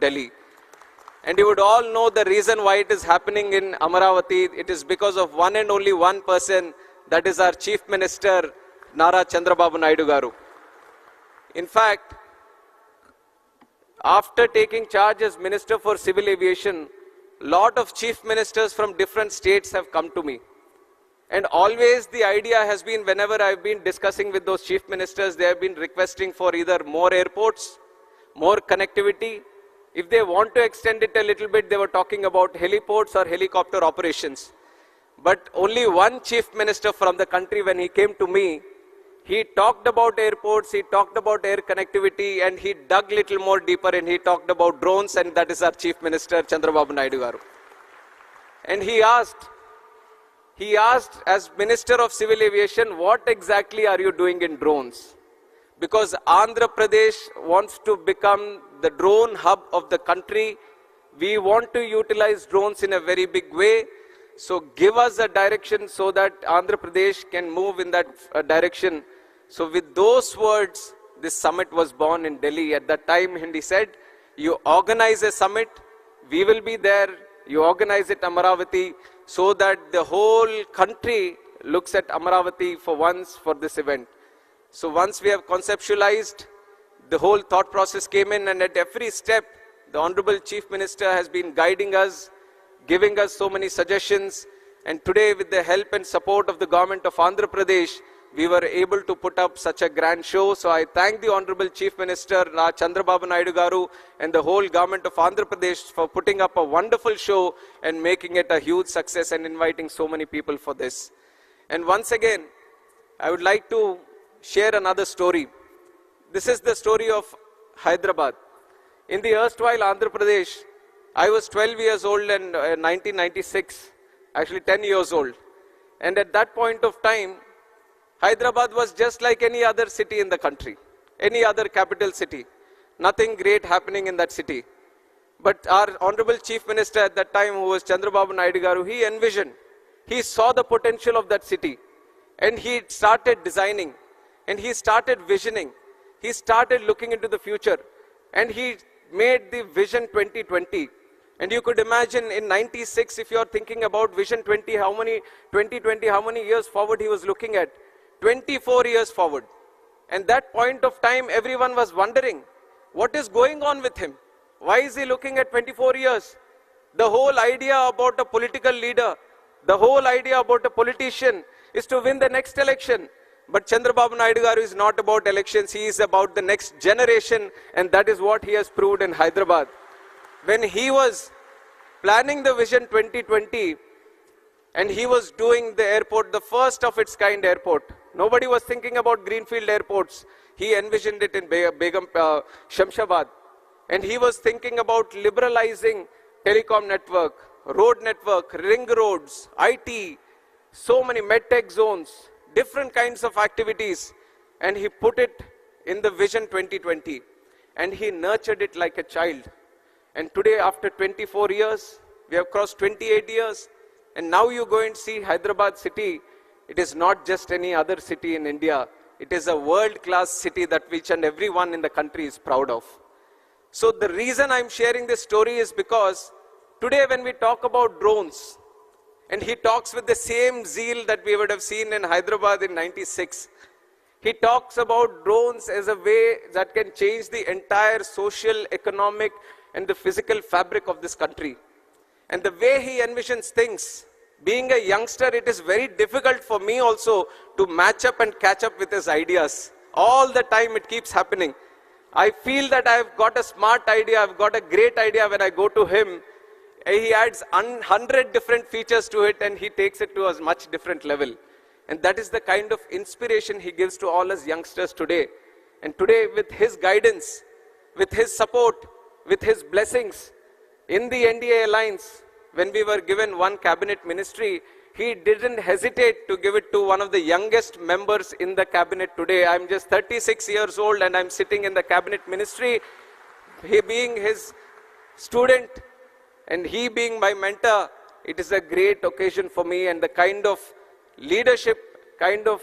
Delhi. And you would all know the reason why it is happening in Amaravati. It is because of one and only one person, that is our Chief Minister, Nara Chandrababu Naidu garu. In fact, after taking charge as Minister for Civil Aviation, lot of chief ministers from different states have come to me. And always the idea has been, whenever I've been discussing with those chief ministers, they have been requesting for either more airports, more connectivity. If they want to extend it a little bit, they were talking about heliports or helicopter operations. But only one chief minister from the country, when he came to me, he talked about airports, he talked about air connectivity, and he dug little more deeper and he talked about drones, and that is our Chief Minister, Chandrababu Naidu garu. And he asked as Minister of Civil Aviation, what exactly are you doing in drones? Because Andhra Pradesh wants to become the drone hub of the country. We want to utilize drones in a very big way. So give us a direction so that Andhra Pradesh can move in that direction. So with those words, this summit was born in Delhi. At that time, Hindi said, you organize a summit, we will be there, you organize it Amaravati, so that the whole country looks at Amaravati for once for this event. So once we have conceptualized, the whole thought process came in, and at every step, the Honorable Chief Minister has been guiding us, giving us so many suggestions, and today with the help and support of the government of Andhra Pradesh, we were able to put up such a grand show. So I thank the Honorable Chief Minister, Chandrababu Naidu garu, and the whole government of Andhra Pradesh for putting up a wonderful show and making it a huge success and inviting so many people for this. And once again, I would like to share another story. This is the story of Hyderabad. In the erstwhile Andhra Pradesh, I was 12 years old in 1996, actually 10 years old. And at that point of time, Hyderabad was just like any other city in the country, any other capital city. Nothing great happening in that city. But our Honorable Chief Minister at that time, who was Chandrababu Naidu garu, he envisioned, he saw the potential of that city. And he started designing, and he started visioning. He started looking into the future. And he made the Vision 2020. And you could imagine in 96, if you are thinking about Vision 2020, how many years forward he was looking at? 24 years forward. And that point of time, everyone was wondering, what is going on with him? Why is he looking at 24 years? The whole idea about a political leader, the whole idea about a politician is to win the next election. But Chandrababu Naidu garu is not about elections, he is about the next generation, and that is what he has proved in Hyderabad. When he was planning the Vision 2020, and he was doing the airport, the first of its kind airport. Nobody was thinking about greenfield airports. He envisioned it in Shamshabad. And he was thinking about liberalizing telecom network, road network, ring roads, IT, so many medtech zones, different kinds of activities. And he put it in the Vision 2020. And he nurtured it like a child. And today, after 24 years, we have crossed 28 years. And now you go and see Hyderabad city. It is not just any other city in India. It is a world-class city that each and everyone in the country is proud of. So the reason I'm sharing this story is because today when we talk about drones, and he talks with the same zeal that we would have seen in Hyderabad in 96, he talks about drones as a way that can change the entire social, economic, and the physical fabric of this country. And the way he envisions things, being a youngster, it is very difficult for me also to match up and catch up with his ideas. All the time it keeps happening. I feel that I've got a smart idea, I've got a great idea when I go to him. He adds 100 different features to it and he takes it to a much different level. And that is the kind of inspiration he gives to all us youngsters today. And today with his guidance, with his support, with his blessings, in the NDA alliance, when we were given one cabinet ministry, he didn't hesitate to give it to one of the youngest members in the cabinet today. I'm just 36 years old and I'm sitting in the cabinet ministry. He being his student and he being my mentor, it is a great occasion for me, and the kind of leadership, kind of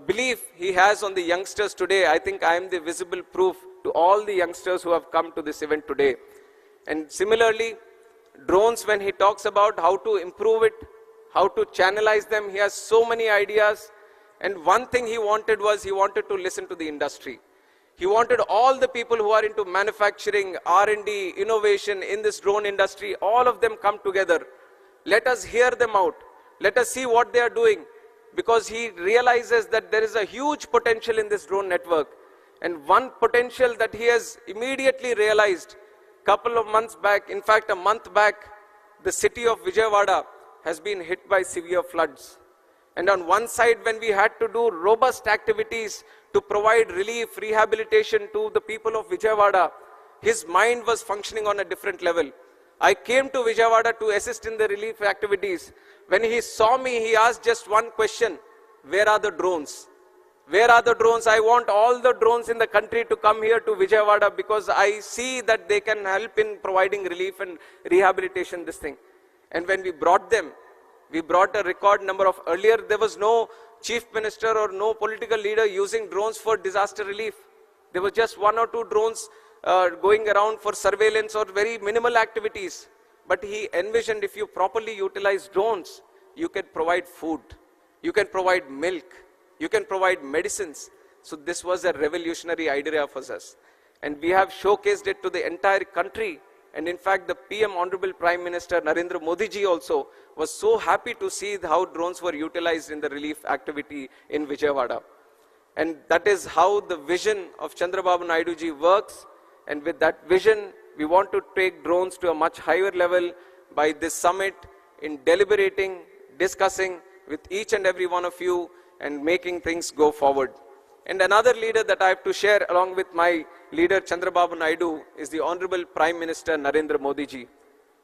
belief he has on the youngsters today, I think I am the visible proof to all the youngsters who have come to this event today. And similarly, drones, when he talks about how to improve it, how to channelize them, he has so many ideas. And one thing he wanted to listen to the industry. He wanted all the people who are into manufacturing, R&D, innovation in this drone industry, all of them come together. Let us hear them out. Let us see what they are doing. Because he realizes that there is a huge potential in this drone network. And one potential that he has immediately realized, couple of months back, in fact a month back, the city of Vijayawada has been hit by severe floods. And on one side, when we had to do robust activities to provide relief, rehabilitation to the people of Vijayawada, his mind was functioning on a different level. I came to Vijayawada to assist in the relief activities. When he saw me, he asked just one question: where are the drones? Where are the drones? I want all the drones in the country to come here to Vijayawada because I see that they can help in providing relief and rehabilitation, this thing. And when we brought them, we brought a record number of, earlier there was no chief minister or no political leader using drones for disaster relief. There was just one or two drones going around for surveillance or very minimal activities. But he envisioned if you properly utilize drones, you can provide food, you can provide milk, you can provide medicines. So this was a revolutionary idea for us. And we have showcased it to the entire country. And in fact, the PM, Honorable Prime Minister Narendra Modi ji also was so happy to see how drones were utilized in the relief activity in Vijayawada. And that is how the vision of Chandrababu Naidu ji works. And with that vision, we want to take drones to a much higher level by this summit in deliberating, discussing with each and every one of you and making things go forward. And another leader that I have to share along with my leader Chandrababu Naidu is the Honorable Prime Minister Narendra Modi ji.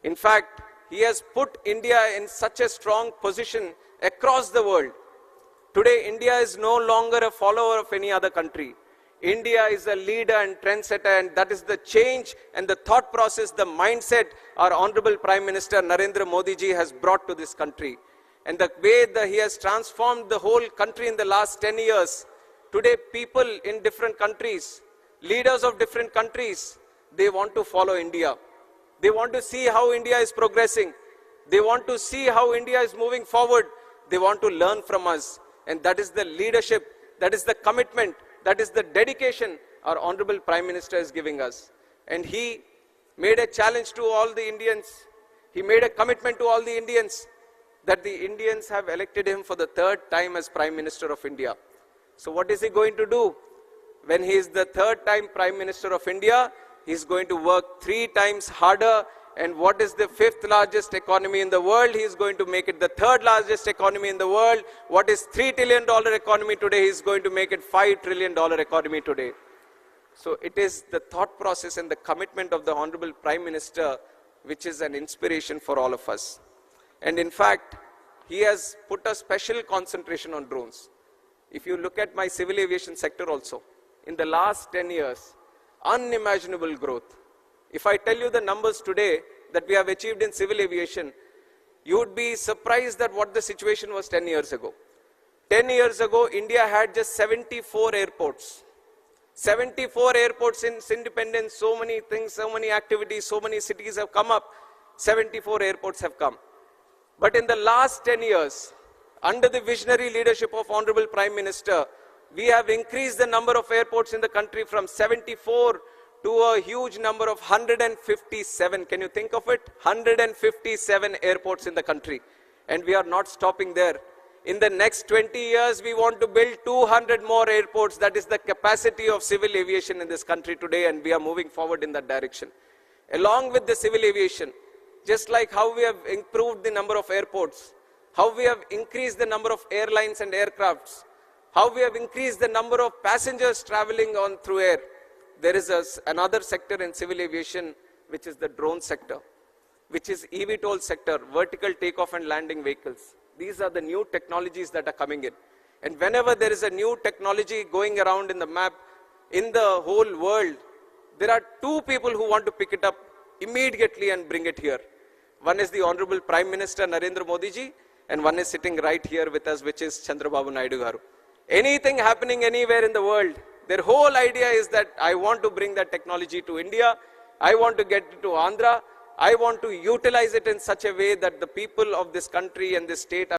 In fact, he has put India in such a strong position across the world. Today, India is no longer a follower of any other country. India is a leader and trendsetter, and that is the change and the thought process, the mindset our Honorable Prime Minister Narendra Modi ji has brought to this country. And the way that he has transformed the whole country in the last 10 years, today people in different countries, leaders of different countries, they want to follow India. They want to see how India is progressing. They want to see how India is moving forward. They want to learn from us. And that is the leadership, that is the commitment, that is the dedication our Honorable Prime Minister is giving us. And he made a challenge to all the Indians. He made a commitment to all the Indians that the Indians have elected him for the third time as Prime Minister of India. So what is he going to do? When he is the third time Prime Minister of India, he is going to work 3 times harder. And what is the 5th largest economy in the world? He is going to make it the 3rd largest economy in the world. What is $3 trillion economy today? He is going to make it $5 trillion economy today. So it is the thought process and the commitment of the Honorable Prime Minister which is an inspiration for all of us. And in fact, he has put a special concentration on drones. If you look at my civil aviation sector also, in the last 10 years, unimaginable growth. If I tell you the numbers today that we have achieved in civil aviation, you would be surprised at what the situation was 10 years ago. 10 years ago, India had just 74 airports. 74 airports since independence, so many things, so many activities, so many cities have come up. 74 airports have come. But in the last 10 years, under the visionary leadership of Honorable Prime Minister, we have increased the number of airports in the country from 74 to a huge number of 157. Can you think of it? 157 airports in the country. And we are not stopping there. In the next 20 years, we want to build 200 more airports. That is the capacity of civil aviation in this country today, and we are moving forward in that direction. Along with the civil aviation, just like how we have improved the number of airports, how we have increased the number of airlines and aircrafts, how we have increased the number of passengers traveling on through air, there is another sector in civil aviation, which is the drone sector, which is eVTOL sector, vertical takeoff and landing vehicles. These are the new technologies that are coming in. And whenever there is a new technology going around in the map, in the whole world, there are 2 people who want to pick it up immediately and bring it here. One is the Honorable Prime Minister Narendra Modi ji, and one is sitting right here with us, which is Chandrababu Naidu garu. Anything happening anywhere in the world, their whole idea is that I want to bring that technology to India, I want to get it to Andhra. I want to utilize it in such a way that the people of this country and this state